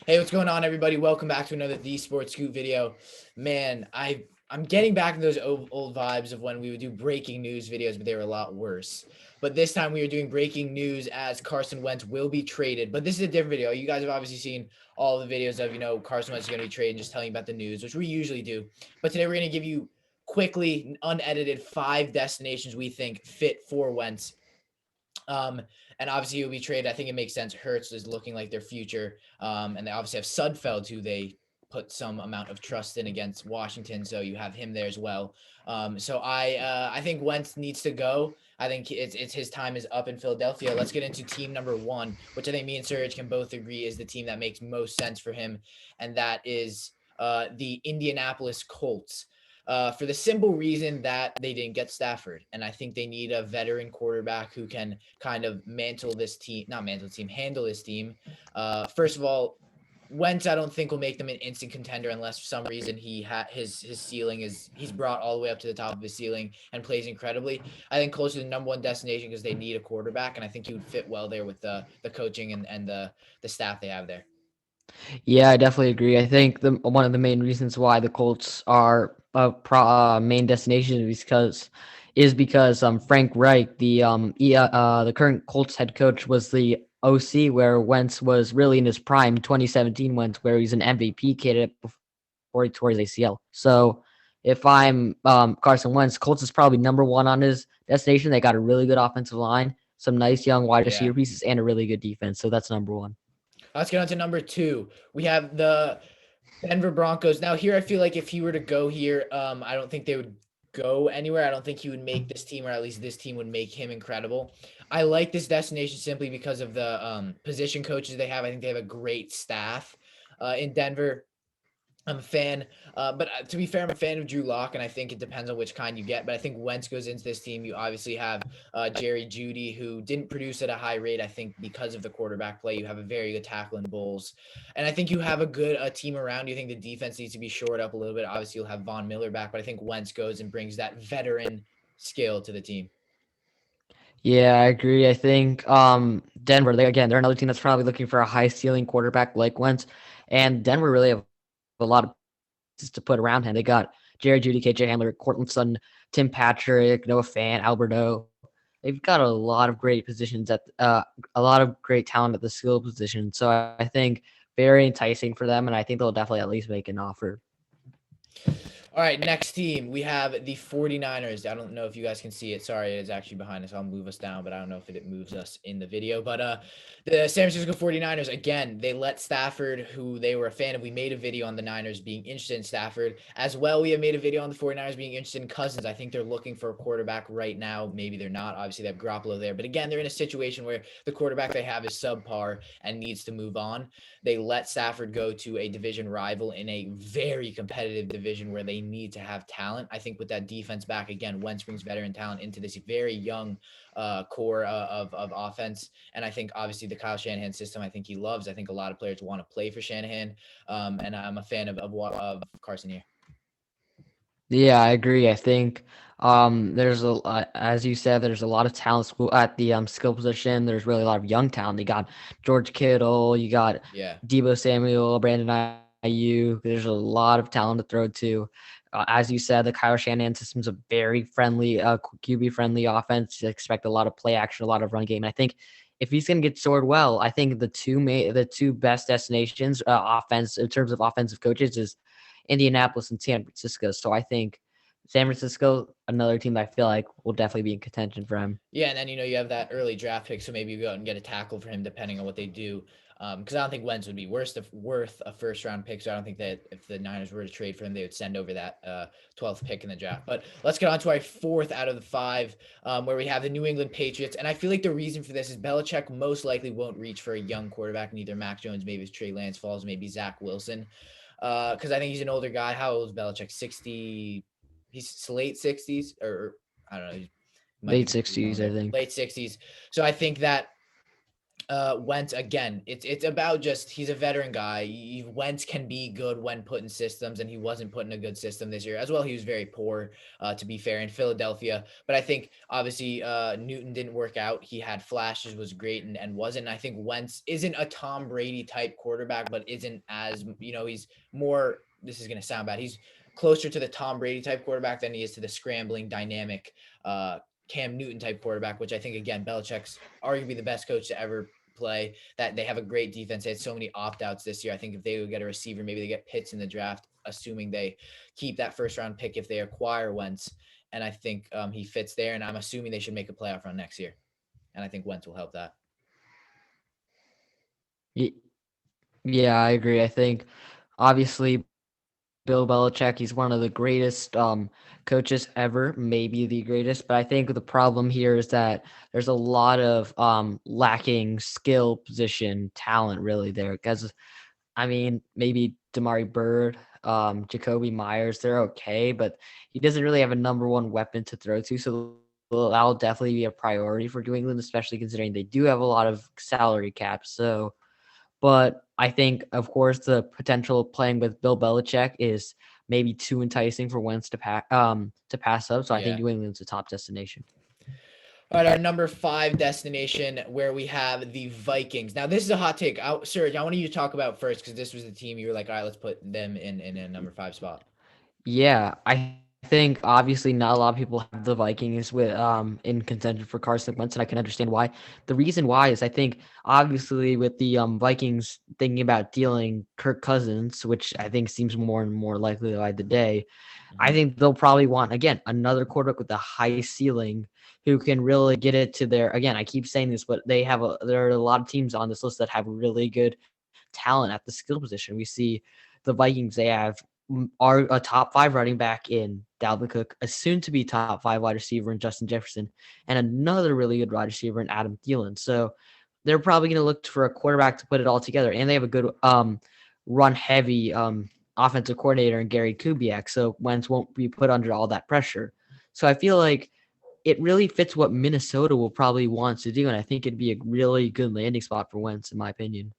Hey, what's going on, everybody? Welcome back to another The Sports Scoop video. Man, I'm getting back to those old vibes of when we would do breaking news videos, but they were a lot worse. But this time we are doing breaking news as Carson Wentz will be traded. But this is a different video. You guys have obviously seen all the videos of, Carson Wentz is going to be traded and just telling you about the news, which we usually do. But today we're going to give you quickly, unedited, 5 destinations we think fit for Wentz. And obviously he'll be traded. I think it makes sense. Hurts is looking like their future. And they obviously have Sudfeld, who they put some amount of trust in against Washington. So you have him there as well. So I think Wentz needs to go. I think it's his time is up in Philadelphia. Let's get into team number 1, which I think me and Serge can both agree is the team that makes most sense for him. And that is the Indianapolis Colts. For the simple reason that they didn't get Stafford. And I think they need a veteran quarterback who can kind of handle this team. First of all, Wentz, I don't think will make them an instant contender unless for some reason his ceiling is he's brought all the way up to the top of his ceiling and plays incredibly. I think close to the number 1 destination because they need a quarterback, and I think he would fit well there with the coaching and the staff they have there. Yeah, I definitely agree. I think one of the main reasons why the Colts are a main destination is because Frank Reich, the current Colts head coach, was the OC where Wentz was really in his prime, 2017 Wentz, where he's an MVP candidate before he tore his ACL. So if I'm Carson Wentz, Colts is probably number 1 on his destination. They got a really good offensive line, some nice young wide Yeah. receiver pieces, and a really good defense. So that's number 1. Let's get on to number 2. We have the Denver Broncos. Now here, I feel like if he were to go here, I don't think they would go anywhere. I don't think he would make this team, or at least this team would make him incredible. I like this destination simply because of the position coaches they have. I think they have a great staff in Denver. I'm a fan, but to be fair, I'm a fan of Drew Lock, and I think it depends on which kind you get. But I think Wentz goes into this team. You obviously have Jerry Jeudy, who didn't produce at a high rate, I think, because of the quarterback play. You have a very good tackle in Bulls, and I think you have a good team around you. I think the defense needs to be shored up a little bit. Obviously, you'll have Von Miller back, but I think Wentz goes and brings that veteran skill to the team. Yeah, I agree. I think Denver, they're another team that's probably looking for a high ceiling quarterback like Wentz, and Denver really have a lot of pieces to put around him. They got Jerry Jeudy, KJ Hamler, Cortland Sutton, Tim Patrick, Noah Fant, Alberto. They've got a lot of great positions a lot of great talent at the skill position. So I think very enticing for them, and I think they'll definitely at least make an offer. All right, next team, we have the 49ers. I don't know if you guys can see it. Sorry, it's actually behind us. I'll move us down, but I don't know if it moves us in the video. But the San Francisco 49ers, again, they let Stafford, who they were a fan of. We made a video on the Niners being interested in Stafford. As well, we have made a video on the 49ers being interested in Cousins. I think they're looking for a quarterback right now. Maybe they're not. Obviously, they have Garoppolo there. But again, they're in a situation where the quarterback they have is subpar and needs to move on. They let Stafford go to a division rival in a very competitive division where they need to have talent. I think with that defense back again, Wentz brings veteran talent into this very young core of offense. And I think obviously the Kyle Shanahan system, I think he loves. I think a lot of players want to play for Shanahan. And I'm a fan of Carson here. Yeah, I agree. I think as you said, there's a lot of talent at the skill position. There's really a lot of young talent. You got George Kittle, you got Deebo Samuel, Brandon Ayuk. There's a lot of talent to throw to. As you said, the Kyle Shanahan system is a very friendly, QB friendly offense. You expect a lot of play action, a lot of run game. And I think if he's going to get stored well, I think the two best destinations offense in terms of offensive coaches is Indianapolis and San Francisco. So I think San Francisco, another team that I feel like will definitely be in contention for him. Yeah, and then you have that early draft pick, so maybe you go out and get a tackle for him depending on what they do. Because I don't think Wentz would be worth a first round pick. So I don't think that if the Niners were to trade for him, they would send over that 12th pick in the draft. But let's get on to our 4th out of the 5, where we have the New England Patriots. And I feel like the reason for this is Belichick most likely won't reach for a young quarterback, neither Mac Jones, maybe it's Trey Lance falls, maybe Zach Wilson. Because I think he's an older guy. How old is Belichick? 60. He's late 60s, or I don't know. Late 60s, I think. Late 60s. So I think that Wentz again. It's about just he's a veteran guy. Wentz can be good when put in systems, and he wasn't put in a good system this year as well. He was very poor, to be fair, in Philadelphia. But I think obviously Newton didn't work out. He had flashes, was great, and wasn't. I think Wentz isn't a Tom Brady type quarterback, but isn't as he's more. This is gonna sound bad. He's closer to the Tom Brady type quarterback than he is to the scrambling, dynamic Cam Newton type quarterback, which I think again Belichick's arguably the best coach to ever play. That they have a great defense. They had so many opt outs this year. I think if they would get a receiver, maybe they get Pitts in the draft, assuming they keep that first round pick if they acquire Wentz. And I think he fits there. And I'm assuming they should make a playoff run next year. And I think Wentz will help that. Yeah, I agree. I think obviously Bill Belichick, he's one of the greatest coaches ever, maybe the greatest. But I think the problem here is that there's a lot of lacking skill position talent really there. Because I mean, maybe Damari Bird, Jacoby Myers, they're okay, but he doesn't really have a number one weapon to throw to. So that'll definitely be a priority for New England, especially considering they do have a lot of salary caps. So but I think, of course, the potential of playing with Bill Belichick is maybe too enticing for Wentz to pass up. So I think Yeah. New England's a top destination. All right, our number 5 destination where we have the Vikings. Now, this is a hot take. Serge, I want you to talk about first because this was the team you were like, all right, let's put them in a number 5 spot. Yeah, I think obviously not a lot of people have the Vikings with in contention for Carson Wentz, and I can understand why. The reason why is I think obviously with the Vikings thinking about dealing Kirk Cousins, which I think seems more and more likely by the day. I Mm-hmm. think they'll probably want again another quarterback with a high ceiling who can really get it to their again. I keep saying this, but there are a lot of teams on this list that have really good talent at the skill position. We see the Vikings; they have are a top 5 running back in Dalvin Cook, a soon-to-be top 5 wide receiver in Justin Jefferson, and another really good wide receiver in Adam Thielen. So they're probably going to look for a quarterback to put it all together, and they have a good run-heavy offensive coordinator in Gary Kubiak, so Wentz won't be put under all that pressure. So I feel like it really fits what Minnesota will probably want to do, and I think it'd be a really good landing spot for Wentz, in my opinion.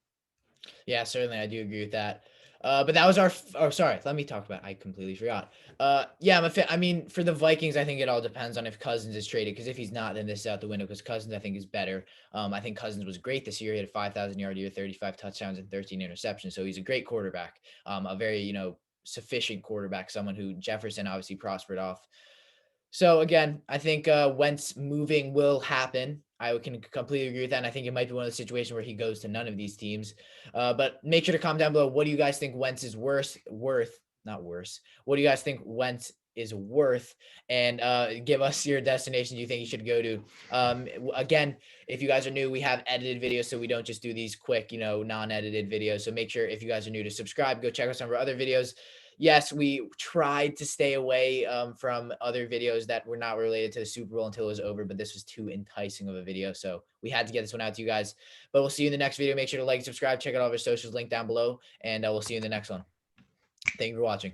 Yeah, certainly, I do agree with that. But that was our. Oh, sorry. Let me talk about. I completely forgot. Yeah, I'm a fan. I mean, for the Vikings, I think it all depends on if Cousins is traded. Because if he's not, then this is out the window. Because Cousins, I think, is better. I think Cousins was great this year. He had a 5,000-yard year, 35 touchdowns, and 13 interceptions. So he's a great quarterback. A very sufficient quarterback. Someone who Jefferson obviously prospered off. So again, I think Wentz moving will happen. I can completely agree with that. And I think it might be one of the situations where he goes to none of these teams. But make sure to comment down below. What do you guys think Wentz is not worse. What do you guys think Wentz is worth? And give us your destination you think you should go to. Again, if you guys are new, we have edited videos, so we don't just do these quick, non-edited videos. So make sure if you guys are new to subscribe, go check out some of our other videos. Yes, we tried to stay away from other videos that were not related to the Super Bowl until it was over, but this was too enticing of a video. So we had to get this one out to you guys. But we'll see you in the next video. Make sure to like, subscribe, check out all of our socials, link down below, and we'll see you in the next one. Thank you for watching.